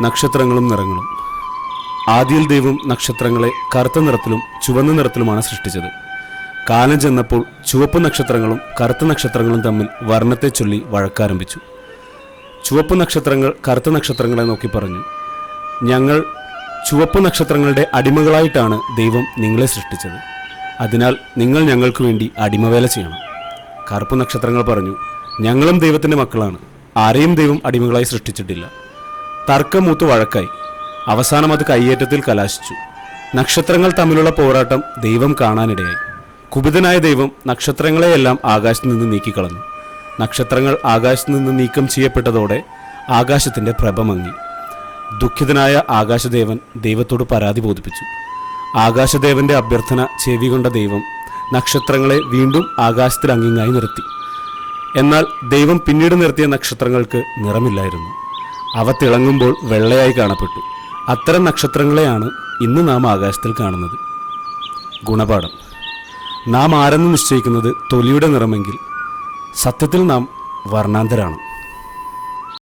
നക്ഷത്രങ്ങളും നിറങ്ങളും. ആദിയിൽ ദൈവം നക്ഷത്രങ്ങളെ കറുത്ത നിറത്തിലും ചുവന്ന നിറത്തിലുമാണ് സൃഷ്ടിച്ചത്. കാലം ചെന്നപ്പോൾ ചുവപ്പ് നക്ഷത്രങ്ങളും കറുത്ത നക്ഷത്രങ്ങളും തമ്മിൽ വർണ്ണത്തെ ചൊല്ലി വഴക്കാരംഭിച്ചു. ചുവപ്പ് നക്ഷത്രങ്ങൾ കറുത്ത നക്ഷത്രങ്ങളെ നോക്കി പറഞ്ഞു, ഞങ്ങൾ ചുവപ്പ് നക്ഷത്രങ്ങളുടെ അടിമകളായിട്ടാണ് ദൈവം നിങ്ങളെ സൃഷ്ടിച്ചത്. അതിനാൽ നിങ്ങൾ ഞങ്ങൾക്ക് വേണ്ടി അടിമവേല ചെയ്യണം. കറുപ്പ് നക്ഷത്രങ്ങൾ പറഞ്ഞു, ഞങ്ങളും ദൈവത്തിൻ്റെ മക്കളാണ്, ആരെയും ദൈവം അടിമകളായി സൃഷ്ടിച്ചിട്ടില്ല. തർക്കമൂത്ത് വഴക്കായി. അവസാനം അത് കയ്യേറ്റത്തിൽ കലാശിച്ചു. നക്ഷത്രങ്ങൾ തമ്മിലുള്ള പോരാട്ടം ദൈവം കാണാനിടയായി. കുപിതനായ ദൈവം നക്ഷത്രങ്ങളെയെല്ലാം ആകാശത്ത് നിന്ന് നീക്കിക്കളഞ്ഞു. നക്ഷത്രങ്ങൾ ആകാശത്ത് നിന്ന് നീക്കം ചെയ്യപ്പെട്ടതോടെ ആകാശത്തിൻ്റെ പ്രഭ മങ്ങി. ദുഃഖിതനായ ആകാശദേവൻ ദൈവത്തോട് പരാതി ബോധിപ്പിച്ചു. ആകാശദേവന്റെ അഭ്യർത്ഥന ചെവികൊണ്ട ദൈവം നക്ഷത്രങ്ങളെ വീണ്ടും ആകാശത്തിൽ അങ്ങിങ്ങായി നിർത്തി. എന്നാൽ ദൈവം പിന്നീട് നിർത്തിയ നക്ഷത്രങ്ങൾക്ക് നിറമില്ലായിരുന്നു. അവ തിളങ്ങുമ്പോൾ വെള്ളയായി കാണപ്പെട്ടു. അത്തരം നക്ഷത്രങ്ങളെയാണ് ഇന്ന് നാം ആകാശത്തിൽ കാണുന്നത്. ഗുണപാഠം: നാം ആരെന്ന് നിശ്ചയിക്കുന്നത് തൊലിയുടെ നിറമെങ്കിൽ സത്യത്തിൽ നാം വർണ്ണാന്തരാണ്.